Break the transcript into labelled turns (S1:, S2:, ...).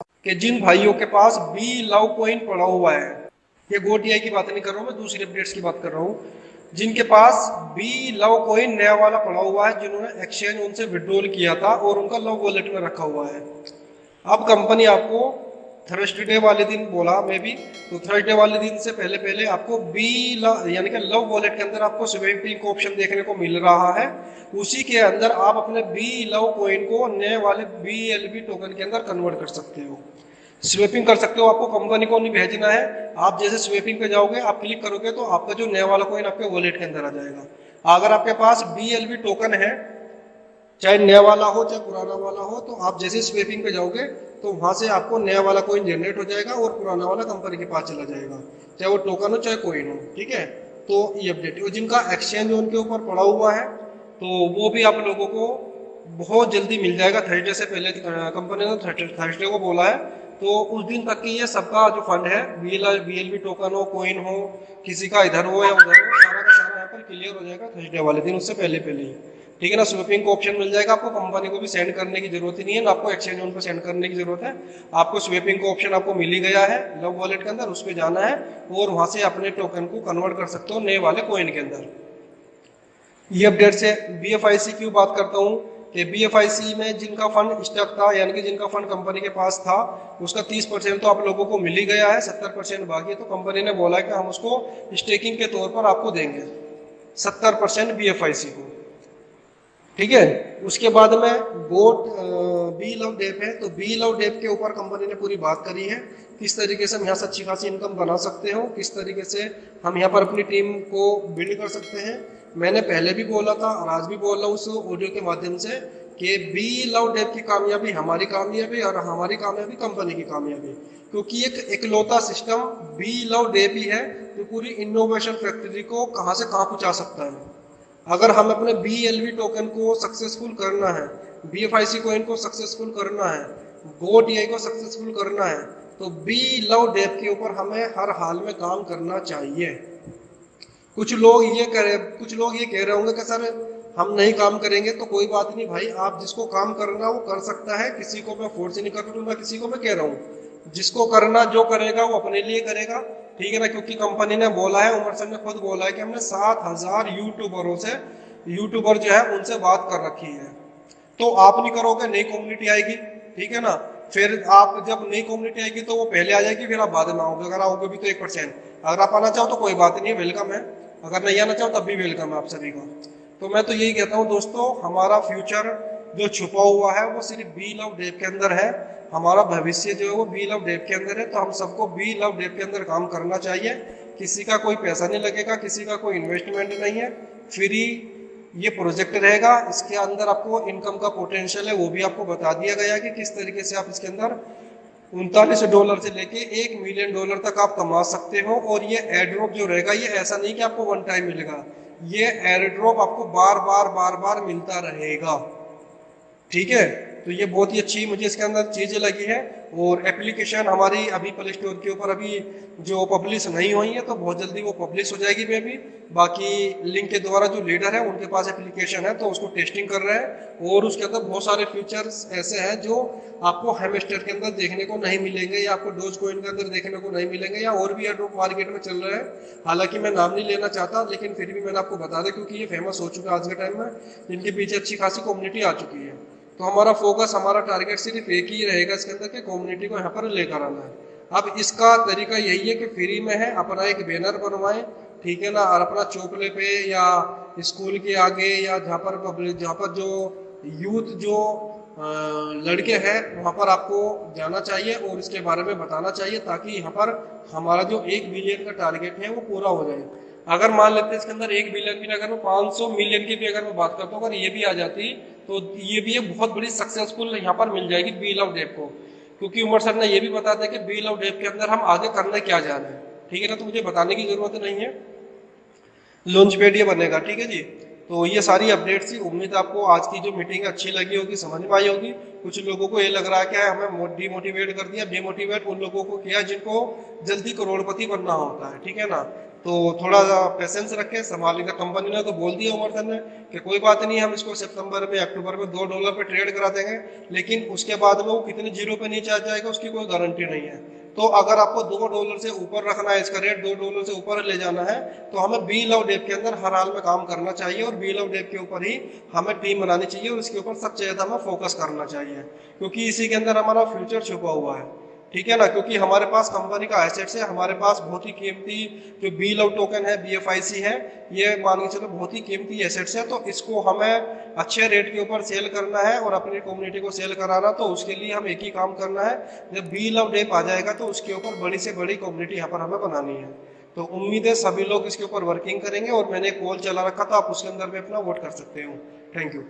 S1: कि जिन भाइयों के पास बी लव कॉइन पड़ा हुआ है, ये गोटीआई की बात नहीं कर रहा हूँ, मैं दूसरी अपडेट्स की बात कर रहा हूँ, जिनके पास बी लव कॉइन नया वाला पड़ा हुआ है, जिन्होंने एक्सचेंज उनसे विड्रॉल किया था और उनका लव वॉलेट में रखा हुआ है। अब कंपनी आपको थर्सडे वाले दिन बोला मैं भी, तो थर्सडे वाले दिन से पहले पहले आपको बी यानी कि लव वॉलेट के अंदर आपको स्वेपिंग का ऑप्शन देखने को मिल रहा है। उसी के अंदर आप अपने बी लव कॉइन को नए वाले BLB टोकन के अंदर कन्वर्ट कर सकते हो, स्वेपिंग कर सकते हो। आपको कंपनी को नहीं भेजना है, आप जैसे स्वेपिंग पे जाओगे, आप क्लिक करोगे तो आपका जो नया वाला कॉइन आपके वॉलेट के अंदर आ जाएगा। अगर आपके पास BLB टोकन है, चाहे नया वाला हो चाहे पुराना वाला हो, तो आप जैसे स्वेपिंग पे जाओगे तो वहां से आपको नया वाला कॉइन जनरेट हो जाएगा और पुराना वाला कंपनी के पास चला जाएगा, चाहे वो टोकन हो चाहे कॉइन हो। ठीक है, तो ये अपडेट है। जिनका एक्सचेंज उनके ऊपर पड़ा हुआ है तो वो भी आप लोगों को बहुत जल्दी मिल जाएगा, थर्सडे से पहले कंपनी ने थर्सडे को बोला है। तो उस दिन तक की ये सबका जो फंड है, BLB टोकन हो कॉइन हो, किसी का इधर हो या उधर हो, सारा का सारा यहाँ पर क्लियर हो जाएगा थर्सडे वाले दिन, उससे पहले पहले ही। ठीक है ना, स्वेपिंग का ऑप्शन मिल जाएगा आपको, कंपनी को भी सेंड करने की जरूरत ही नहीं है ना, आपको एक्सचेंज ऑन पर सेंड करने की जरूरत है। आपको स्वेपिंग का ऑप्शन आपको मिल ही गया है लव वॉलेट के अंदर, उस पर जाना है और वहां से अपने टोकन को कन्वर्ट कर सकते हो नए वाले कॉइन के अंदर। ये अपडेट से BFIC की बात करता हूँ कि BFIC में जिनका फंड स्टक था, यानी कि जिनका फंड कंपनी के पास था, उसका 30% तो आप लोगों को मिल ही गया है, 70% बाकी है। तो कंपनी ने बोला है कि हम उसको स्टेकिंग के तौर पर आपको देंगे 70% BFIC को। ठीक है, उसके बाद में गोट बी लव डेप है, तो बी लव डेप के ऊपर कंपनी ने पूरी बात करी है, किस तरीके से हम यहाँ से अच्छी खासी इनकम बना सकते हो, किस तरीके से हम यहाँ पर अपनी टीम को बिल्ड कर सकते हैं। मैंने पहले भी बोला था और आज भी बोल रहा हूँ उस ऑडियो के माध्यम से कि बी लव डेप की कामयाबी हमारी कामयाबी और हमारी कामयाबी कंपनी की कामयाबी, क्योंकि एक इकलौता सिस्टम बी लव डेप ही है जो पूरी इनोवेशन फैक्ट्री को कहाँ से कहाँ पहुँचा सकता है। अगर हम अपने BLB टोकन को सक्सेसफुल करना है, BFIC कॉइन को सक्सेसफुल करना है, GoTI को सक्सेसफुल करना है, तो बी लव डेप के ऊपर हमें हर हाल में काम करना चाहिए। कुछ लोग ये कह रहे होंगे कि सर हम नहीं काम करेंगे, तो कोई बात नहीं भाई, आप जिसको काम करना वो कर सकता है, किसी को मैं फोर्स नहीं कर रहा हूँ, मैं किसी को मैं कह रहा हूँ जिसको करना जो करेगा वो अपने लिए करेगा। ठीक है ना, क्योंकि कंपनी ने बोला है, उमर सर ने खुद बोला है कि हमने 7,000 यूट्यूबरों से, यूट्यूबर जो है उनसे बात कर रखी है। तो आप नहीं करोगे, नई कम्युनिटी आएगी। ठीक है ना, फिर आप जब नई कम्युनिटी आएगी तो वो पहले आ जाएगी, फिर आप बाद में आओगे, अगर आओगे भी तो 1%। अगर आप आना चाहो तो कोई बात नहीं, वेलकम है, अगर नहीं आना चाहो तब भी वेलकम है आप सभी को। तो मैं तो यही कहता हूँ दोस्तों, हमारा फ्यूचर जो छुपा हुआ है वो सिर्फ बी लव डेव के अंदर है, हमारा भविष्य जो है वो बी लव डेव के अंदर है। तो हम सबको बी लव डेव के अंदर काम करना चाहिए, किसी का कोई पैसा नहीं लगेगा, किसी का कोई इन्वेस्टमेंट नहीं है, फ्री ये प्रोजेक्ट रहेगा। इसके अंदर आपको इनकम का पोटेंशियल है वो भी आपको बता दिया गया कि किस तरीके से आप इसके अंदर $39 से लेके $1 मिलियन तक आप कमा सकते हो। और ये एयर ड्रॉप जो रहेगा, ये ऐसा नहीं कि आपको वन टाइम मिलेगा, ये एयर ड्रॉप आपको बार बार मिलता रहेगा। ठीक है, तो ये बहुत ही अच्छी मुझे इसके अंदर चीजें लगी है। और एप्लीकेशन हमारी अभी प्ले स्टोर के ऊपर अभी जो पब्लिश नहीं हुई है, तो बहुत जल्दी वो पब्लिश हो जाएगी। मैं भी बाकी लिंक के द्वारा जो लीडर है उनके पास एप्लीकेशन है, तो उसको टेस्टिंग कर रहे हैं। और उसके अंदर बहुत सारे फीचर्स ऐसे हैं जो आपको हेमस्टर के अंदर देखने को नहीं मिलेंगे, या आपको डोज कॉइन के अंदर देखने को नहीं मिलेंगे, या और भी एयरड्रॉप मार्केट में चल रहे हैं। हालांकि मैं नाम नहीं लेना चाहता, लेकिन फिर भी मैंने आपको बता दें क्योंकि ये फेमस हो चुका है आज के टाइम में, जिनके पीछे अच्छी खासी कम्युनिटी आ चुकी है। तो हमारा फोकस, हमारा टारगेट सिर्फ एक ही रहेगा इसके अंदर कि कम्युनिटी को यहाँ पर लेकर आना है। अब इसका तरीका यही है कि फ्री में है, अपना एक बैनर बनवाएं, ठीक है ना, और अपना चौपले पे या स्कूल के आगे या जहाँ पर जो यूथ जो लड़के हैं वहाँ पर आपको जाना चाहिए और इसके बारे में बताना चाहिए, ताकि यहाँ पर हमारा जो 1 बिलियन का टारगेट है वो पूरा हो जाए। अगर मान लेते हैं इसके अंदर 1 बिलियन की, अगर मैं 500 मिलियन की भी अगर मैं बात करता हूँ, अगर ये भी आ जाती तो ये भी एक बहुत बड़ी सक्सेसफुल यहाँ पर मिल जाएगी बी लव डेव को। क्योंकि उमर सर ने ये भी बता दिया कि बी लव डेव के अंदर हम आगे करने क्या जा रहे हैं। ठीक है ना, तो मुझे बताने की जरूरत नहीं है, लॉन्च पैड ये बनेगा। ठीक है जी, तो ये सारी अपडेट्स थी। उम्मीद है आपको आज की जो मीटिंग अच्छी लगी होगी, समझ में आई होगी। कुछ लोगों को ये लग रहा है कि हमें डिमोटिवेट कर दिया, डिमोटिवेट उन लोगों को किया जिनको जल्दी करोड़पति बनना होता है, ठीक है ना। तो थोड़ा पेशेंस रखें, संभालिएगा। कंपनी ने तो बोल दिया उमरथन ने कि कोई बात नहीं, हम इसको सितंबर में अक्टूबर में $2 पे ट्रेड करा देंगे, लेकिन उसके बाद में वो कितने जीरो पे नीचे आ जाएगा उसकी कोई गारंटी नहीं है। तो अगर आपको $2 से ऊपर रखना है, इसका रेट $2 से ऊपर ले जाना है, तो हमें बी लव डेप के अंदर हर हाल में काम करना चाहिए और बी लव डेप के ऊपर ही हमें टीम बनानी चाहिए और इसके ऊपर सबसे ज्यादा हमें फोकस करना चाहिए, क्योंकि इसी के अंदर हमारा फ्यूचर छुपा हुआ है, ठीक है ना। क्योंकि हमारे पास कंपनी का एसेट्स है, हमारे पास बहुत ही कीमती जो बी लव टोकन है, BFIC है, ये मान के चलो बहुत ही कीमती एसेट्स है। तो इसको हमें अच्छे रेट के ऊपर सेल करना है और अपनी कम्युनिटी को सेल कराना। तो उसके लिए हम एक ही काम करना है, जब बी लव डेप आ जाएगा तो उसके ऊपर बड़ी से बड़ी कम्युनिटी यहाँ पर हमें बनानी है। तो उम्मीद है सभी लोग इसके ऊपर वर्किंग करेंगे और मैंने एक पोल चला रखा था, आप उसके अंदर भी अपना वोट कर सकते हो। Thank you.